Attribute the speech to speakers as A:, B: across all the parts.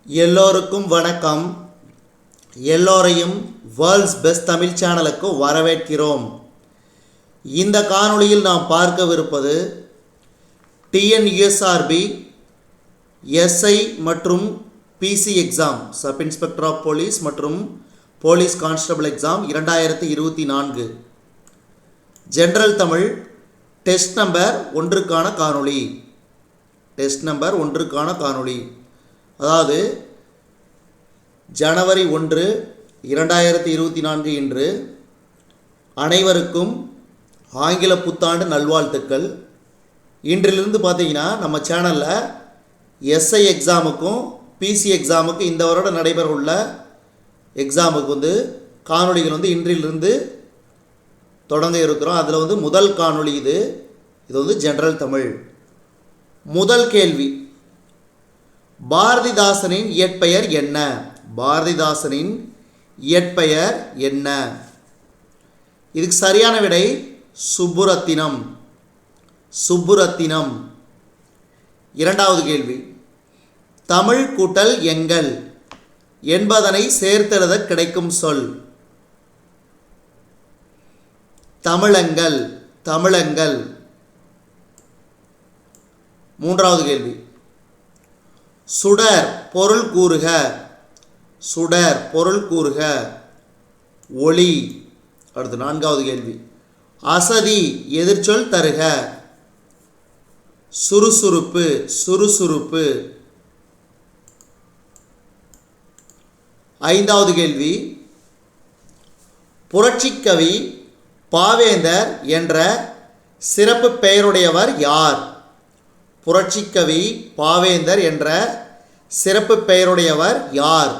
A: எல்லோருக்கும் வணக்கம். எல்லோரையும் வேர்ல்ட்ஸ் பெஸ்ட் தமிழ் சேனலுக்கு வரவேற்கிறோம். இந்த காணொளியில் நாம் பார்க்கவிருப்பது டிஎன்யூஎஸ்ஆர்பி எஸ்ஐ மற்றும் PC exam, sub inspector of police மற்றும் police constable exam 2024 general Tamil test number 1க்கான காணொளி. அதாவது ஜனவரி 1, 2024 இன்று அனைவருக்கும் ஆங்கில புத்தாண்டு நல்வாழ்த்துக்கள். இன்றிலிருந்து பார்த்தீங்கன்னா நம்ம சேனலில் எஸ்ஐ எக்ஸாமுக்கும் பிசி எக்ஸாமுக்கும் இந்த வருடம் நடைபெற உள்ள எக்ஸாமுக்கு காணொளிகள் இன்றிலிருந்து தொடங்க இருக்கிறோம். அதில் முதல் காணொளி இது ஜென்ரல் தமிழ். முதல் கேள்வி, பாரதிதாசனின் இயற்பெயர் என்ன? பாரதிதாசனின் இயற்பெயர் என்ன? இதுக்கு சரியான விடை சுப்புரத்தினம். இரண்டாவது கேள்வி, தமிழ் கூட்டல் எங்கள் என்பதனை சேர்த்தெழுத கிடைக்கும் சொல்? தமிழங்கள். மூன்றாவது கேள்வி, சுடர் பொருள் கூறுக. ஒளி. அடுத்து நான்காவது கேள்வி, அசதி எதிர்ச்சொல் தருக. சுறுசுறுப்பு. ஐந்தாவது கேள்வி, புரட்சிக்கவி பாவேந்தர் என்ற சிறப்பு பெயருடையவர் யார்? புரட்சிக்கவி பாவேந்தர் என்ற சிறப்பு பெயருடையவர் யார்?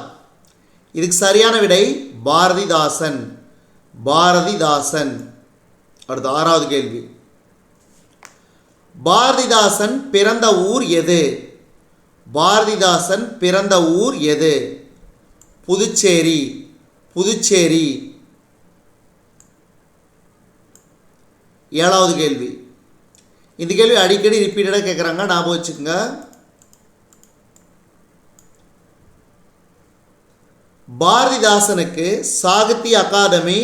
A: இதுக்கு சரியான விடை பாரதிதாசன். அடுத்து ஆறாவது கேள்வி, பாரதிதாசன் பிறந்த ஊர் எது? புதுச்சேரி. ஏழாவது கேள்வி, இந்த கேள்வி அடிக்கடி ரிப்பீட்டடாக கேட்குறாங்க, ஞாபகம் வச்சுக்கோங்க. பாரதிதாசனுக்கு சாகித்ய அகாதமி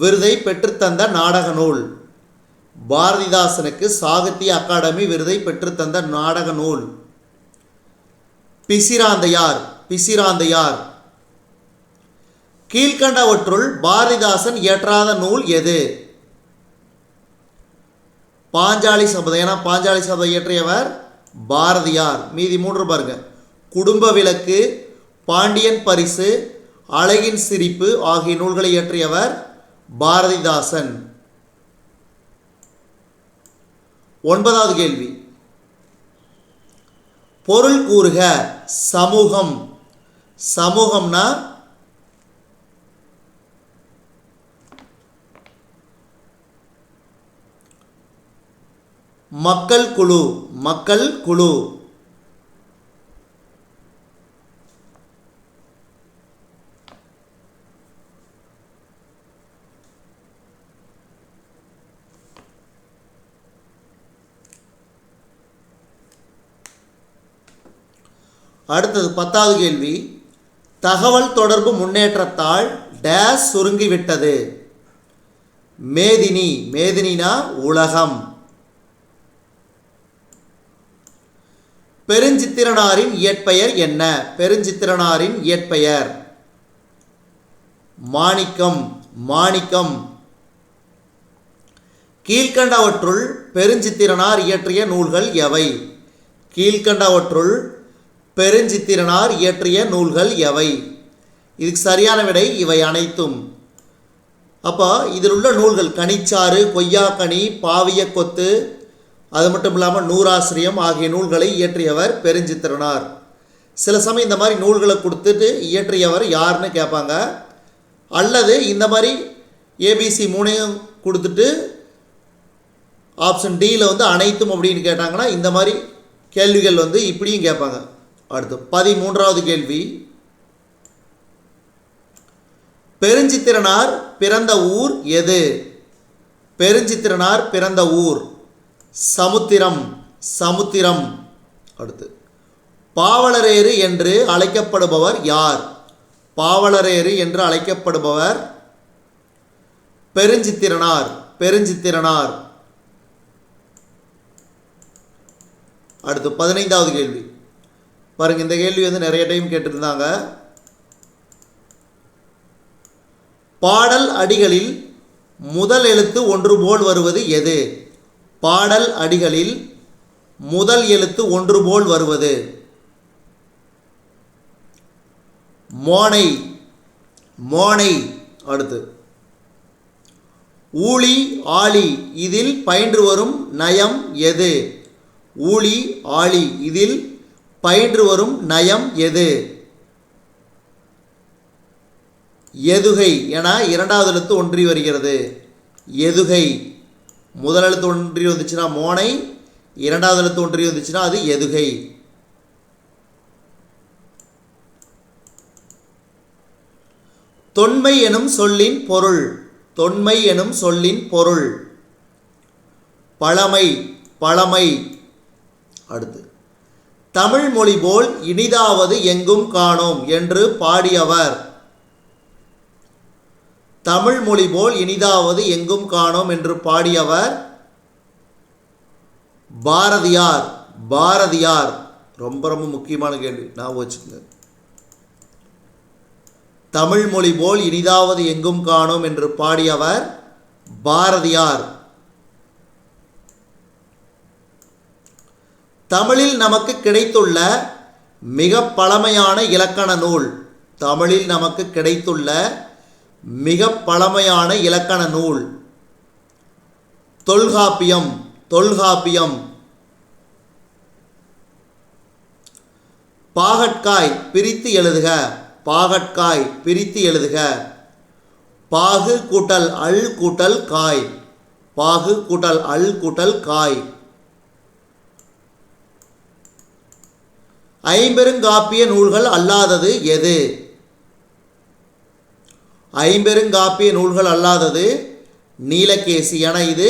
A: விருதை பெற்றுத்தந்த நாடக நூல். சாகித்ய அகாடமி விருதை பெற்றுத்தந்த நாடக நூல் பிசிராந்தையார். கீழ்கண்டவற்றுள் பாரதிதாசன் இயற்றாத நூல் எது? பாஞ்சாலி சபதம். ஏன்னா பாஞ்சாலி சபதம் இயற்றியவர் பாரதியார். மீதி 3 பாருங்க, குடும்ப விளக்கு, பாண்டியன் பரிசு, அழகின் சிரிப்பு ஆகிய நூல்களை இயற்றியவர் பாரதிதாசன். 9வது கேள்வி, பொருள் கூறுக. சமூகம்னா மக்கள் குழு. அடுத்தது 10வது கேள்வி, தகவல் தொடர்பு முன்னேற்றத்தால் டேஸ் சுருங்கிவிட்டது? மேதினினா உலகம். பெருஞ்சித்திரனாரின் இயற்பெயர் என்ன? மாணிக்கம். கீழ்கண்டவற்றுள் பெருஞ்சித்திரனார் இயற்றிய நூல்கள் எவை? இதுக்கு சரியான விடை இவை அனைத்தும். அப்போ இதில் உள்ள நூல்கள் கனிச்சாறு, கொய்யாக்கனி, பாவிய கொத்து, அது மட்டும் இல்லாமல் நூறாசிரியம் ஆகிய நூல்களை இயற்றியவர் பெருஞ்சித்திரனார். சில சமயம் இந்த மாதிரி நூல்களை கொடுத்துட்டு இயற்றியவர் யாருன்னு கேட்பாங்க. அல்லது இந்த மாதிரி ஏபிசி 3 கொடுத்துட்டு ஆப்ஷன் டியில் அனைத்தும் அப்படின்னு கேட்டாங்கன்னா இந்த மாதிரி கேள்விகள் இப்படியும் கேட்பாங்க. அடுத்து 13வது கேள்வி, பெருஞ்சித்திரனார் பிறந்த ஊர் எது? சமுத்திரம். அடுத்து பாவலரேறு என்று அழைக்கப்படுபவர் யார்? பாவலரேறு என்று அழைக்கப்படுபவர் பெருஞ்சித்திரனார். பெருஞ்சித்திரனார். அடுத்து 15வது கேள்வி பாருங்க. இந்த கேள்வி வந்து நிறைய டைம் கேட்டிருந்தாங்க. பாடல் அடிகளில் முதல் எழுத்து ஒன்று போல் வருவது எது? பாடல் அடிகளில் முதல் எழுத்து ஒன்று போல் வருவது மோனை. மோனை. அடுத்து ஊழி ஆழி இதில் பயின்று வரும் நயம் எது? ஊழி ஆழி இதில் பயின்று வரும் நயம் எது? எதுகை என இரண்டாவது எழுத்து ஒன்றி வருகிறது. எதுகை. முதல் எழுத்து ஒன்றி வந்துச்சுன்னா மோனை, இரண்டாவது எழுத்து ஒன்றி வந்துச்சுன்னா அது எதுகை. தொன்மை எனும் சொல்லின் பொருள். தொன்மை எனும் சொல்லின் பொருள் பழமை. பழமை. அடுத்து தமிழ் மொழி போல் இனிதாவது எங்கும் காணோம் என்று பாடியவர். தமிழ் மொழி போல் இனிதாவது எங்கும் காணோம் என்று பாடியவர் பாரதியார். பாரதியார். ரொம்ப ரொம்ப முக்கியமான கேள்வி, நான் வச்சுக்கோங்க. தமிழ் மொழி போல் இனிதாவது எங்கும் காணோம் என்று பாடியவர் பாரதியார். தமிழில் நமக்கு கிடைத்துள்ள மிக பழமையான இலக்கண நூல். தமிழில் நமக்கு கிடைத்துள்ள மிக பழமையான இலக்கண நூல் தொல்காப்பியம். தொல்காப்பியம். பாகற்காய் பிரித்து எழுதுக. பாகற்காய் பிரித்து எழுதுக. பாகு கூட்டல் அல் கூட்டல் காய். பாகு கூட்டல் அல் கூட்டல் காய். ஐம்பெருங்காப்பிய நூல்கள் அல்லாதது எது? ஐம்பெருங்காப்பிய நூல்கள் அல்லாதது நீலகேசி என இது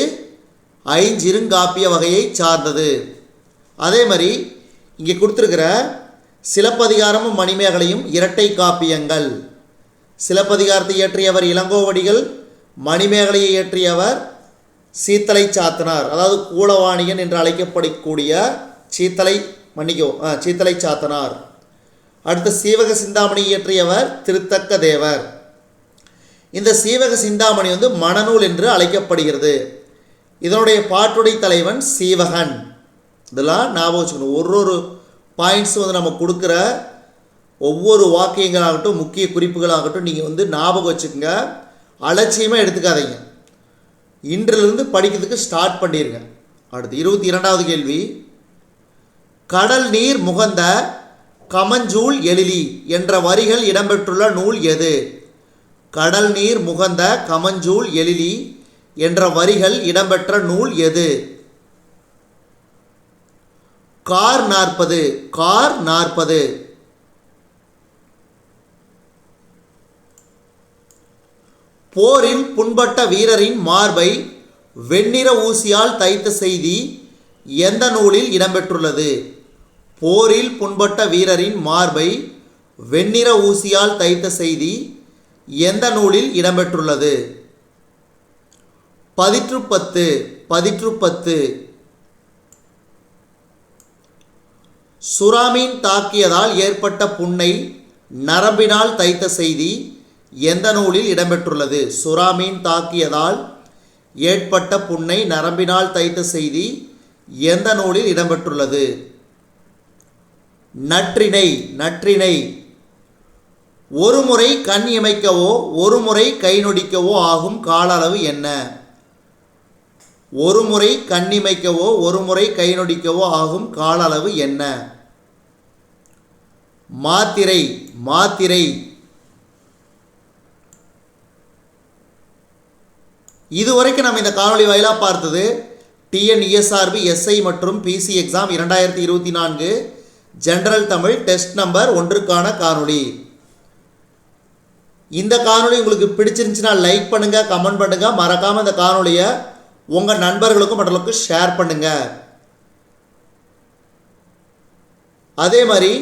A: ஐஞ்சிருங்காப்பிய வகையை சார்ந்தது. அதே மாதிரி இங்கே கொடுத்துருக்கிற சிலப்பதிகாரமும் மணிமேகலையும் இரட்டை காப்பியங்கள். சிலப்பதிகாரத்தை இயற்றியவர் இளங்கோவடிகள், மணிமேகலையை இயற்றியவர் சீத்தலை சாத்தனார், அதாவது கூலவாணியன் என்று அழைக்கப்படக்கூடிய சீத்தலை சாத்தனார். அடுத்து சீவக சிந்தாமணி இயற்றியவர் திருத்தக்க தேவர். இந்த சீவக சிந்தாமணி வந்து மணநூல் என்று அழைக்கப்படுகிறது. இதனுடைய பாட்டுடை தலைவன் சீவகன். இதெல்லாம் ஞாபகம் வச்சுக்கணும். ஒரு பாயிண்ட்ஸ் வந்து நம்ம கொடுக்குற ஒவ்வொரு வாக்கியங்களாகட்டும் முக்கிய குறிப்புகளாகட்டும் நீங்கள் வந்து ஞாபகம் வச்சுக்கோங்க. அலட்சியமாக எடுத்துக்காதீங்க. இன்றிலிருந்து படிக்கிறதுக்கு ஸ்டார்ட் பண்ணிடுங்க. அடுத்து 22வது கேள்வி. கடல் நீர் முகந்த கமஞ்சூல் எழிலி என்ற வரிகள் இடம்பெற்றுள்ள நூல் எது? கடல் நீர் முகந்த கமஞ்சூல் எழிலி என்ற வரிகள் இடம்பெற்ற நூல் எது? கார் 40. கார் 40. போரில் புண்பட்ட வீரரின் மார்பை வெண்ணிற ஊசியால் தைத்த செய்தி எந்த நூலில் இடம்பெற்றுள்ளது? போரில் புண்பட்ட வீரரின் மார்பை வெண்ணிற ஊசியால் தைத்த செய்தி எந்த நூலில் இடம்பெற்றுள்ளது? பதிற்றுப்பத்து. பதிற்றுப்பத்து. சுறாமீன் தாக்கியதால் ஏற்பட்ட புண்ணை நரம்பினால் தைத்த செய்தி எந்த நூலில் இடம்பெற்றுள்ளது? சுறாமீன் தாக்கியதால் ஏற்பட்ட புண்ணை நரம்பினால் தைத்த செய்தி எந்த நூலில் இடம்பெற்றுள்ளது? நற்றிணை. நற்றிணை. ஒரு முறை கண் இமைக்கவோ ஒரு முறை கை நொடிக்கவோ ஆகும் கால அளவு என்ன? ஒரு முறை கண் இமைக்கவோ ஒரு முறை கை நொடிக்கவோ ஆகும் கால அளவு என்ன? மாத்திரை. மாத்திரை. இதுவரைக்கும் நம்ம இந்த காணொளி வாயிலாக பார்த்தது டிஎன்இஎஸ்ஆர்பி எஸ்ஐ மற்றும் PC exam 2024 general Tamil test number 1க்கான காணொளி. இந்த காணொளி உங்களுக்கு பிடிச்சிருந்துச்சுன்னா லைக் பண்ணுங்கள், கமெண்ட் பண்ணுங்கள். மறக்காமல் இந்த காணொளியை உங்கள் நண்பர்களுக்கும் மற்றவர்களுக்கும் ஷேர் பண்ணுங்கள். அதே மாதிரி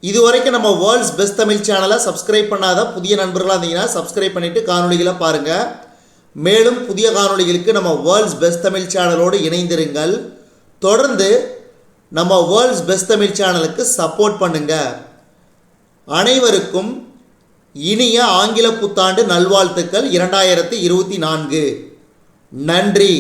A: இதுவரைக்கும் நம்ம வேர்ல்ட்ஸ் பெஸ்ட் தமிழ் சேனலை சப்ஸ்கிரைப் பண்ணாத புதிய நண்பர்களாக இருந்தீங்கன்னா சப்ஸ்கிரைப் பண்ணிவிட்டு காணொலிகளை பாருங்கள். மேலும் புதிய காணொலிகளுக்கு நம்ம வேர்ல்ட்ஸ் பெஸ்ட் தமிழ் சேனலோடு இணைந்திருங்கள். தொடர்ந்து நம்ம வேர்ல்ட்ஸ் பெஸ்ட் தமிழ் சேனலுக்கு சப்போர்ட் பண்ணுங்கள். அனைவருக்கும் இனிய ஆங்கில புத்தாண்டு நல்வாழ்த்துக்கள் 2024. நன்றி.